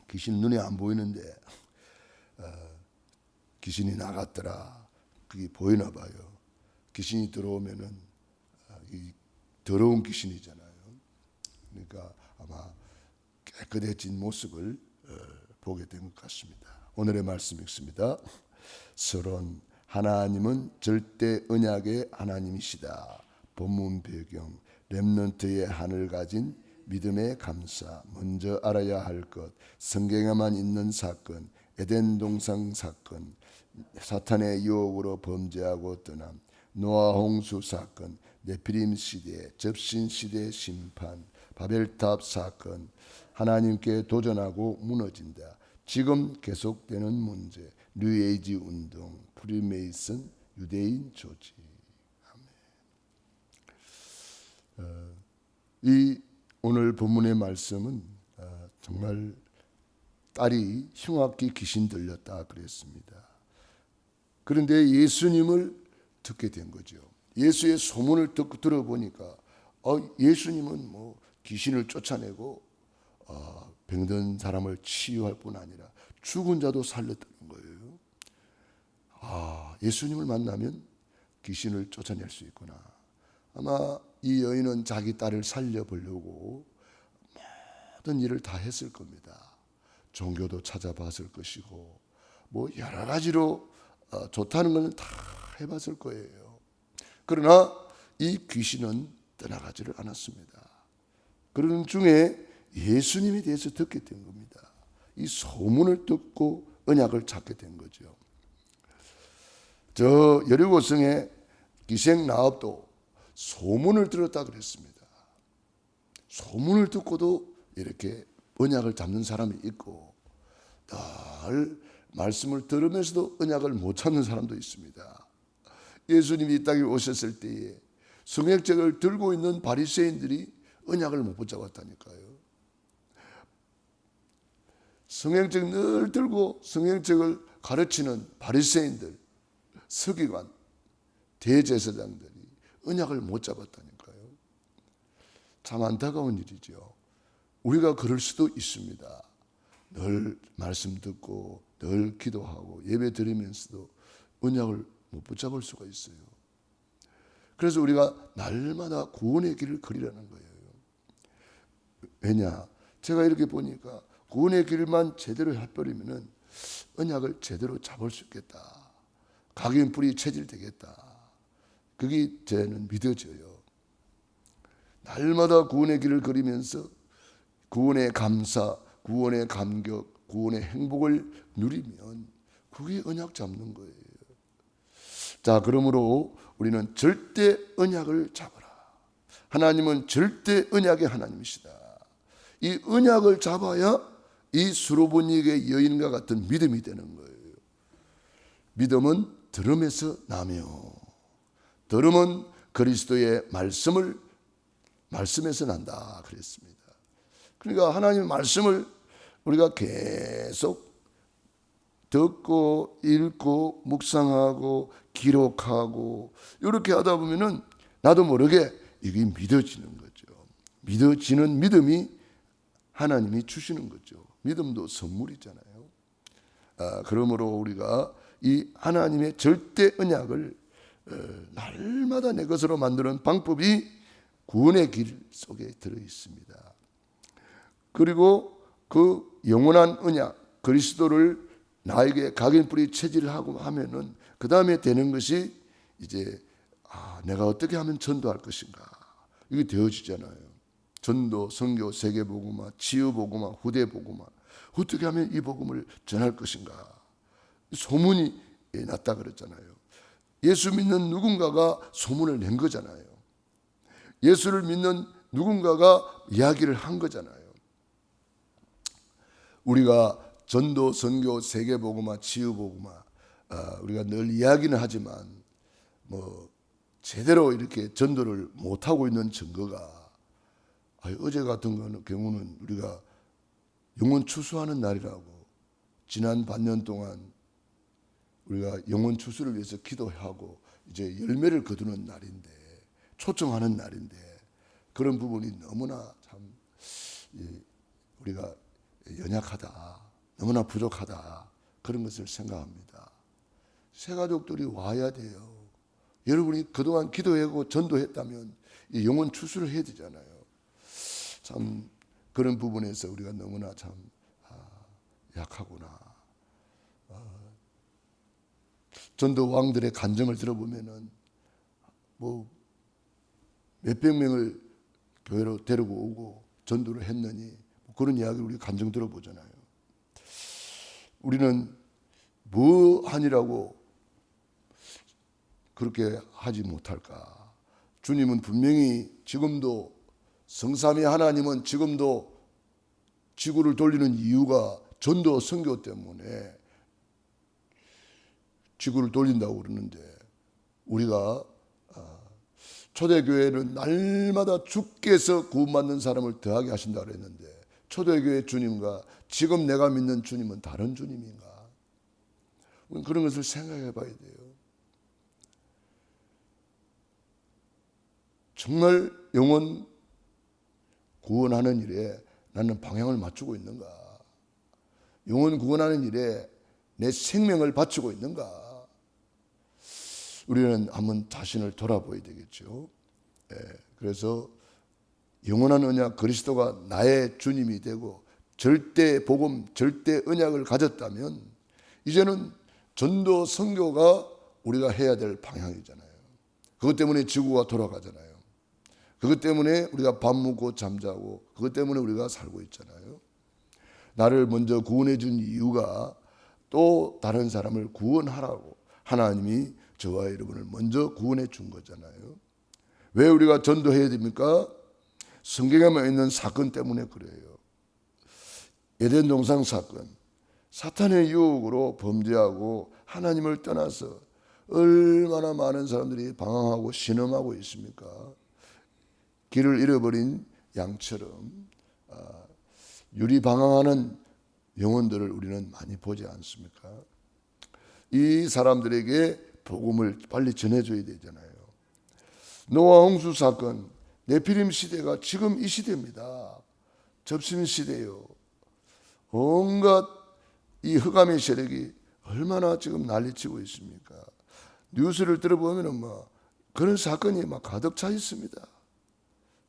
귀신 눈에 안 보이는데 귀신이 나갔더라. 그게 보이나 봐요. 귀신이 들어오면은 이 더러운 귀신이잖아요. 그러니까 아마 깨끗해진 모습을 보게 된 것 같습니다. 오늘의 말씀 읽습니다. 서론 하나님은 절대 언약의 하나님이시다. 본문 배경 렘넌트의 한을 가진 믿음의 감사, 먼저 알아야 할 것, 성경에만 있는 사건, 에덴 동산 사건, 사탄의 유혹으로 범죄하고 떠남, 노아 홍수 사건, 네피림 시대, 접신 시대 심판, 바벨탑 사건, 하나님께 도전하고 무너진다. 지금 계속되는 문제, 뉴에이지 운동, 프리메이슨, 유대인 조직. 이 오늘 본문의 말씀은 정말 딸이 흉악기 귀신 들렸다 그랬습니다. 그런데 예수님을 듣게 된 거죠. 예수의 소문을 들어보니까 예수님은 뭐 귀신을 쫓아내고 병든 사람을 치유할 뿐 아니라 죽은 자도 살렸다는 거예요. 예수님을 만나면 귀신을 쫓아낼 수 있구나. 아마 이 여인은 자기 딸을 살려보려고 모든 일을 다 했을 겁니다. 종교도 찾아봤을 것이고 뭐 여러 가지로 좋다는 건 다 해봤을 거예요. 그러나 이 귀신은 떠나가지를 않았습니다. 그러는 중에 예수님에 대해서 듣게 된 겁니다. 이 소문을 듣고 언약을 찾게 된 거죠. 저 여리고성의 기생라합도 소문을 들었다 그랬습니다. 소문을 듣고도 이렇게 언약을 잡는 사람이 있고 늘 말씀을 들으면서도 언약을 못 찾는 사람도 있습니다. 예수님이 이 땅에 오셨을 때에 성경책을 들고 있는 바리새인들이 언약을 못 붙잡았다니까요. 성경책 늘 들고 성경책을 가르치는 바리새인들, 서기관, 대제사장들이 언약을 못 잡았다니까요. 참 안타까운 일이죠. 우리가 그럴 수도 있습니다. 늘 말씀 듣고 늘 기도하고 예배 드리면서도 언약을 못 붙잡을 수가 있어요. 그래서 우리가 날마다 구원의 길을 걸으라는 거예요. 왜냐? 제가 이렇게 보니까 구원의 길만 제대로 해버리면 언약을 제대로 잡을 수 있겠다. 각인뿔이 체질되겠다. 그게 저는 믿어져요. 날마다 구원의 길을 걸으면서 구원의 감사, 구원의 감격, 구원의 행복을 누리면 그게 언약 잡는 거예요. 자, 그러므로 우리는 절대 언약을 잡아라. 하나님은 절대 언약의 하나님이시다. 이 언약을 잡아야 이 수로보니게 여인과 같은 믿음이 되는 거예요. 믿음은 들음에서 나며 들음은 그리스도의 말씀에서 난다 그랬습니다. 그러니까 하나님의 말씀을 우리가 계속 듣고 읽고 묵상하고 기록하고 이렇게 하다 보면은 나도 모르게 이게 믿어지는 거죠. 믿어지는 믿음이 하나님이 주시는 거죠. 믿음도 선물이잖아요. 그러므로 우리가 이 하나님의 절대 언약을 날마다 내 것으로 만드는 방법이 구원의 길 속에 들어 있습니다. 그리고 그 영원한 언약 그리스도를 나에게 각인뿌리 체질하고 하면은 그 다음에 되는 것이 이제 내가 어떻게 하면 전도할 것인가 이게 되어지잖아요. 전도, 선교, 세계복음화, 치유복음화, 후대복음화 어떻게 하면 이 복음을 전할 것인가 소문이 났다 그랬잖아요. 예수 믿는 누군가가 소문을 낸 거잖아요. 예수를 믿는 누군가가 이야기를 한 거잖아요. 우리가 전도, 선교, 세계복음화, 치유복음화 우리가 늘 이야기는 하지만 뭐 제대로 이렇게 전도를 못하고 있는 증거가 어제 같은 경우는 우리가 영혼 추수하는 날이라고 지난 반년 동안 우리가 영혼 추수를 위해서 기도하고 이제 열매를 거두는 날인데 초청하는 날인데 그런 부분이 너무나 참 우리가 연약하다. 너무나 부족하다. 그런 것을 생각합니다. 새 가족들이 와야 돼요. 여러분이 그동안 기도하고 전도했다면 이 영혼 추수를 해야 되잖아요. 참 그런 부분에서 우리가 너무나 참 약하구나. 전도 왕들의 간증을 들어보면은 뭐 몇백 명을 교회로 데리고 오고 전도를 했느니 그런 이야기를 우리 간증 들어보잖아요. 우리는 뭐 하니라고 그렇게 하지 못할까? 주님은 분명히 지금도 성삼위 하나님은 지금도 지구를 돌리는 이유가 전도 선교 때문에 지구를 돌린다고 그러는데, 우리가 초대교회는 날마다 주께서 구원받는 사람을 더하게 하신다 그랬는데, 초대교회 주님과 지금 내가 믿는 주님은 다른 주님인가? 그런 것을 생각해 봐야 돼요. 정말 영혼 구원하는 일에 나는 방향을 맞추고 있는가? 영혼 구원하는 일에 내 생명을 바치고 있는가? 우리는 한번 자신을 돌아보아야 되겠죠. 그래서 영원한 언약 그리스도가 나의 주님이 되고 절대 복음, 절대 언약을 가졌다면 이제는 전도 선교가 우리가 해야 될 방향이잖아요. 그것 때문에 지구가 돌아가잖아요. 그것 때문에 우리가 밥 먹고 잠자고, 그것 때문에 우리가 살고 있잖아요. 나를 먼저 구원해 준 이유가 또 다른 사람을 구원하라고 하나님이 저와 여러분을 먼저 구원해 준 거잖아요. 왜 우리가 전도해야 됩니까? 성경에만 있는 사건 때문에 그래요. 에덴 동산 사건, 사탄의 유혹으로 범죄하고 하나님을 떠나서 얼마나 많은 사람들이 방황하고 신음하고 있습니까? 길을 잃어버린 양처럼 유리방황하는 영혼들을 우리는 많이 보지 않습니까? 이 사람들에게 복음을 빨리 전해줘야 되잖아요. 노아 홍수 사건, 네피림 시대가 지금 이 시대입니다. 접심 시대요. 온갖 이 흑암의 세력이 얼마나 지금 난리치고 있습니까? 뉴스를 들어보면은 그런 사건이 가득 차 있습니다.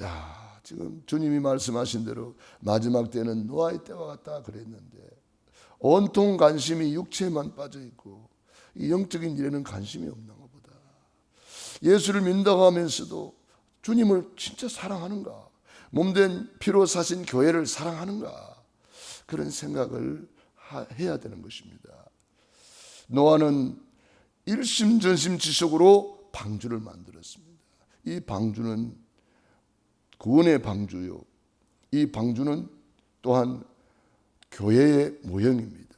야, 지금 주님이 말씀하신 대로 마지막 때는 노아의 때와 같다 그랬는데, 온통 관심이 육체만 빠져 있고 이 영적인 일에는 관심이 없는 것보다, 예수를 믿는다고 하면서도 주님을 진짜 사랑하는가? 몸된 피로 사신 교회를 사랑하는가? 그런 생각을 해야 되는 것입니다. 노아는 일심전심지속으로 방주를 만들었습니다. 이 방주는 구원의 방주요, 이 방주는 또한 교회의 모형입니다.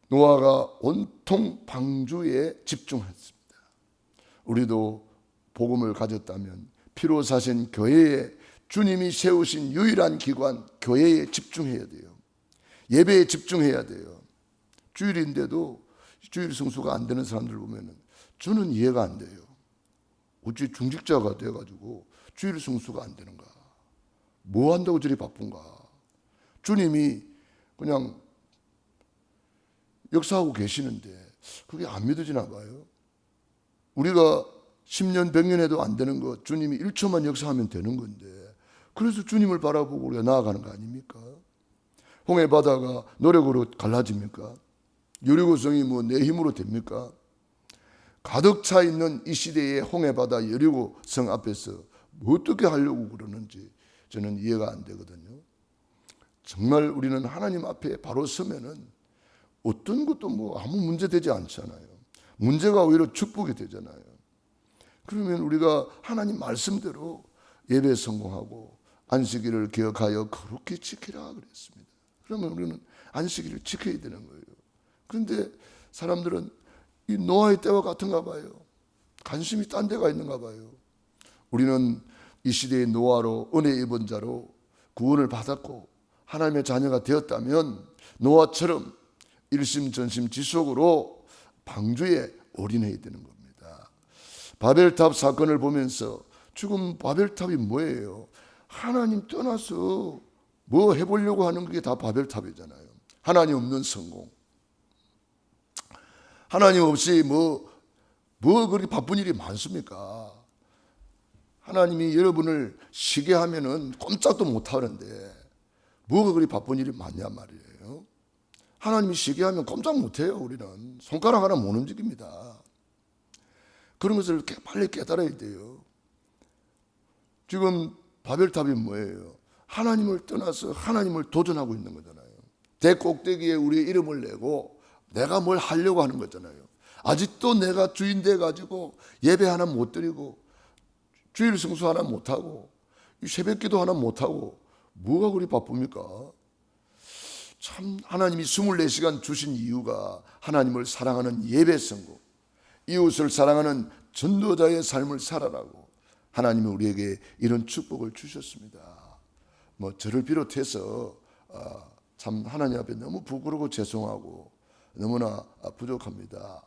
노아가 온통 방주에 집중했습니다. 우리도 복음을 가졌다면 피로 사신 교회에, 주님이 세우신 유일한 기관 교회에 집중해야 돼요. 예배에 집중해야 돼요. 주일인데도 주일 성수가 안 되는 사람들 보면 저는 이해가 안 돼요. 어찌 중직자가 돼가지고 주일 성수가 안 되는가? 뭐 한다고 저리 바쁜가? 주님이 그냥 역사하고 계시는데 그게 안 믿어지나 봐요. 우리가 10년, 100년 해도 안 되는 거 주님이 1초만 역사하면 되는 건데, 그래서 주님을 바라보고 우리가 나아가는 거 아닙니까? 홍해 바다가 노력으로 갈라집니까? 여리고성이 내 힘으로 됩니까? 가득 차 있는 이 시대의 홍해 바다 여리고성 앞에서 어떻게 하려고 그러는지 저는 이해가 안 되거든요. 정말 우리는 하나님 앞에 바로 서면은 어떤 것도 아무 문제 되지 않잖아요. 문제가 오히려 축복이 되잖아요. 그러면 우리가 하나님 말씀대로 예배 성공하고 안식일을 기억하여 거룩히 지키라 그랬습니다. 그러면 우리는 안식일을 지켜야 되는 거예요. 그런데 사람들은 이 노아의 때와 같은가 봐요. 관심이 딴 데가 있는가 봐요. 우리는 이 시대의 노아로 은혜 입은 자로 구원을 받았고 하나님의 자녀가 되었다면 노아처럼 일심전심지속으로 방주에 올인해야 되는 겁니다. 바벨탑 사건을 보면서 지금 바벨탑이 뭐예요? 하나님 떠나서 뭐 해보려고 하는 게 다 바벨탑이잖아요. 하나님 없는 성공. 하나님 없이 뭐 그렇게 바쁜 일이 많습니까? 하나님이 여러분을 쉬게 하면은 꼼짝도 못 하는데 뭐가 그리 바쁜 일이 많냐 말이에요. 하나님이 쉬게 하면 꼼짝 못 해요. 우리는 손가락 하나 못 움직입니다. 그런 것을 빨리 깨달아야 돼요. 지금 바벨탑이 뭐예요? 하나님을 떠나서 하나님을 도전하고 있는 거잖아요. 대꼭대기에 우리의 이름을 내고 내가 뭘 하려고 하는 거잖아요. 아직도 내가 주인 돼가지고 예배 하나 못 드리고 주일 성수 하나 못하고 새벽기도 하나 못하고 뭐가 그리 바쁩니까? 참 하나님이 24시간 주신 이유가 하나님을 사랑하는 예배 성공, 이웃을 사랑하는 전도자의 삶을 살아라고 하나님이 우리에게 이런 축복을 주셨습니다. 뭐 저를 비롯해서 참 하나님 앞에 너무 부끄러고 죄송하고 너무나 부족합니다.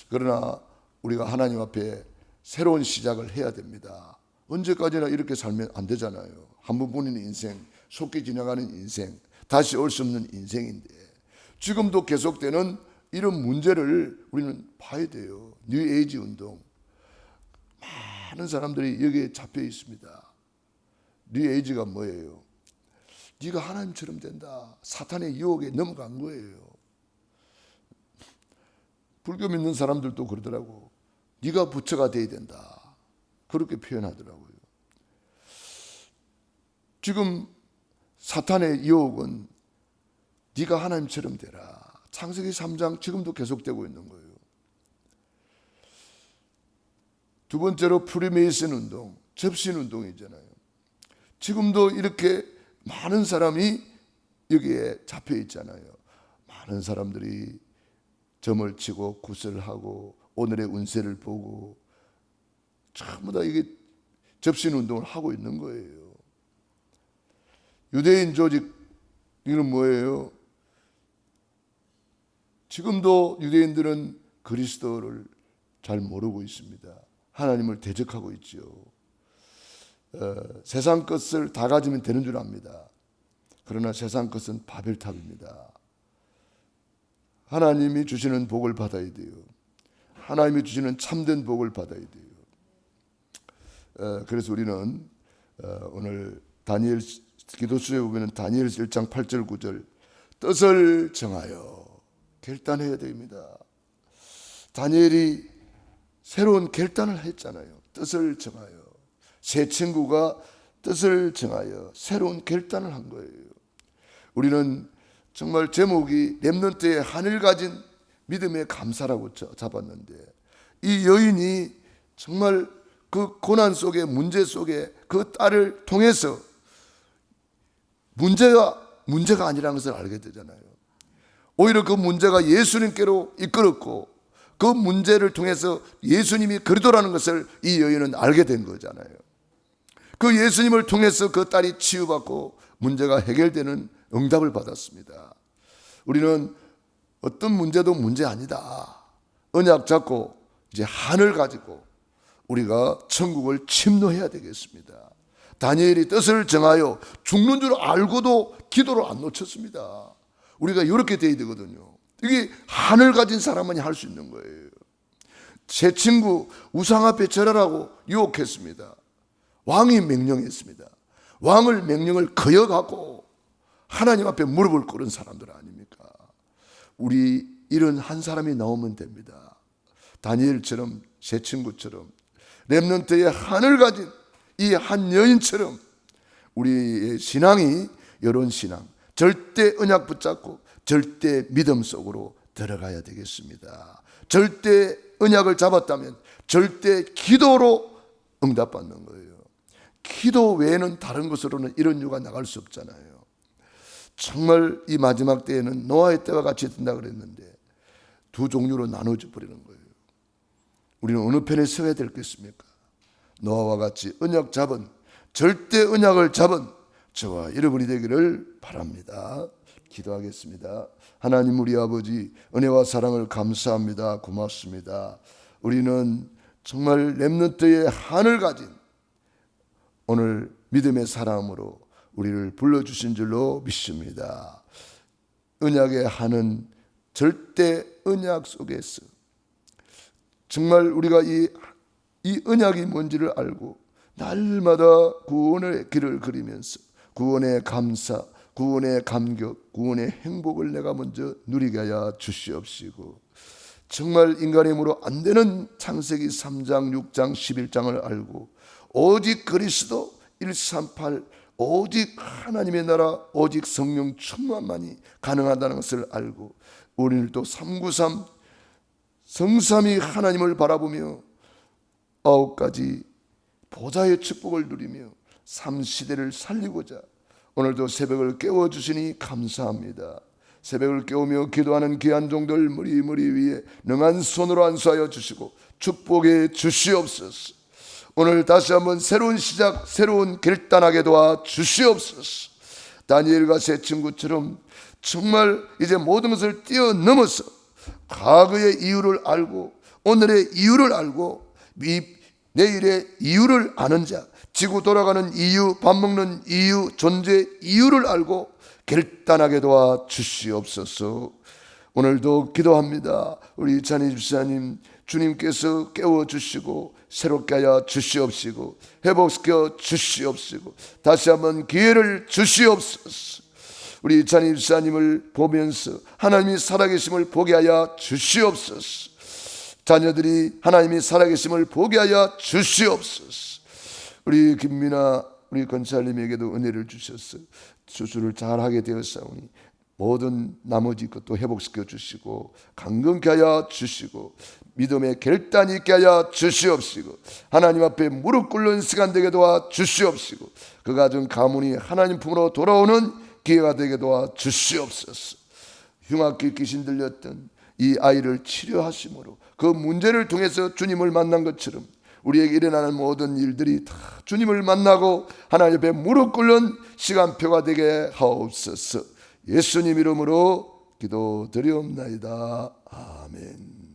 그러나 우리가 하나님 앞에 새로운 시작을 해야 됩니다. 언제까지나 이렇게 살면 안 되잖아요. 한 번뿐인 인생, 속히 지나가는 인생, 다시 올 수 없는 인생인데 지금도 계속되는 이런 문제를 우리는 봐야 돼요. 뉴 에이지 운동, 많은 사람들이 여기에 잡혀 있습니다. 뉴 에이지가 뭐예요? 네가 하나님처럼 된다. 사탄의 유혹에 넘어간 거예요. 불교 믿는 사람들도 그러더라고. 네가 부처가 돼야 된다. 그렇게 표현하더라고요. 지금 사탄의 유혹은 네가 하나님처럼 되라. 창세기 3장 지금도 계속되고 있는 거예요. 두 번째로 프리메이슨 운동, 접신 운동이잖아요. 지금도 이렇게 많은 사람이 여기에 잡혀 있잖아요. 많은 사람들이 점을 치고 구슬을 하고 오늘의 운세를 보고 전부 다 이게 접신 운동을 하고 있는 거예요. 유대인 조직 이건 뭐예요? 지금도 유대인들은 그리스도를 잘 모르고 있습니다. 하나님을 대적하고 있죠. 세상 것을 다 가지면 되는 줄 압니다. 그러나 세상 것은 바벨탑입니다. 하나님이 주시는 복을 받아야 돼요. 하나님이 주시는 참된 복을 받아야 돼요. 그래서 우리는 오늘 다니엘 기도수에 보면 다니엘 1장 8절 9절 뜻을 정하여 결단해야 됩니다. 다니엘이 새로운 결단을 했잖아요. 뜻을 정하여. 새 친구가 뜻을 정하여 새로운 결단을 한 거예요. 우리는 정말 제목이 렘넌트의 하늘 가진 믿음의 감사라고 잡았는데 이 여인이 정말 그 고난 속에 문제 속에 그 딸을 통해서 문제가 아니라는 것을 알게 되잖아요. 오히려 그 문제가 예수님께로 이끌었고 그 문제를 통해서 예수님이 그리스도라는 것을 이 여인은 알게 된 거잖아요. 그 예수님을 통해서 그 딸이 치유받고 문제가 해결되는 응답을 받았습니다. 우리는 어떤 문제도 문제 아니다. 언약 잡고 이제 한을 가지고 우리가 천국을 침노해야 되겠습니다. 다니엘이 뜻을 정하여 죽는 줄 알고도 기도를 안 놓쳤습니다. 우리가 이렇게 돼야 되거든요. 이게 한을 가진 사람만이 할 수 있는 거예요. 제 친구 우상 앞에 절하라고 유혹했습니다. 왕이 명령했습니다. 왕을 명령을 거역하고 하나님 앞에 무릎을 꿇은 사람들 아닙니까? 우리 이런 한 사람이 나오면 됩니다. 다니엘처럼 제 친구처럼 렘넌트의 한을 가진 이 한 여인처럼 우리의 신앙이 이런 신앙, 절대 언약 붙잡고 절대 믿음 속으로 들어가야 되겠습니다. 절대 언약을 잡았다면 절대 기도로 응답받는 거예요. 기도 외에는 다른 것으로는 이런 유가 나갈 수 없잖아요. 정말 이 마지막 때에는 노아의 때와 같이 된다 그랬는데 두 종류로 나눠져 버리는 거예요. 우리는 어느 편에 서야 되겠습니까? 노아와 같이 언약 잡은, 절대 언약을 잡은 저와 여러분이 되기를 바랍니다. 기도하겠습니다. 하나님 우리 아버지 은혜와 사랑을 감사합니다. 고맙습니다. 우리는 정말 렘넌트의 한을 가진 오늘 믿음의 사람으로 우리를 불러주신 줄로 믿습니다. 언약의 하는 절대 언약 속에서 정말 우리가 이 언약이 뭔지를 알고 날마다 구원의 길을 그리면서 구원의 감사, 구원의 감격, 구원의 행복을 내가 먼저 누리게 하여 주시옵시고, 정말 인간의 힘으로 안 되는 창세기 3장, 6장, 11장을 알고 오직 그리스도 138, 오직 하나님의 나라, 오직 성령 충만만이 가능하다는 것을 알고 오늘도 393 성삼위 하나님을 바라보며 9가지 보좌의 축복을 누리며 삶 시대를 살리고자 오늘도 새벽을 깨워주시니 감사합니다. 새벽을 깨우며 기도하는 귀한 종들 머리 위에 능한 손으로 안수하여 주시고 축복해 주시옵소서. 오늘 다시 한번 새로운 시작, 새로운 결단하게 도와 주시옵소서. 다니엘과 세 친구처럼 정말 이제 모든 것을 뛰어넘어서 과거의 이유를 알고 오늘의 이유를 알고 내일의 이유를 아는 자, 지구 돌아가는 이유, 밥 먹는 이유, 존재 이유를 알고 결단하게 도와 주시옵소서. 오늘도 기도합니다. 우리 찬희 집사님 주님께서 깨워주시고 새롭게 하여 주시옵시고 회복시켜 주시옵시고 다시 한번 기회를 주시옵소서. 우리 찬희 집사님을 보면서 하나님이 살아계심을 보게 하여 주시옵소서. 자녀들이 하나님이 살아계심을 보게 하여 주시옵소서. 우리 김미나 우리 건찰님에게도 은혜를 주셨어요. 수술을 잘하게 되었사오니 모든 나머지 것도 회복시켜 주시고 강건케 하여 주시고 믿음의 결단이 있게 하여 주시옵시고 하나님 앞에 무릎 꿇는 시간 되게 도와 주시옵시고 그 가정 가문이 하나님 품으로 돌아오는 기회가 되게 도와 주시옵소서. 흉악기 귀신 들렸던 이 아이를 치료하심으로 그 문제를 통해서 주님을 만난 것처럼 우리에게 일어나는 모든 일들이 다 주님을 만나고 하나님 앞에 무릎 꿇는 시간표가 되게 하옵소서. 예수님 이름으로 기도드리옵나이다. 아멘.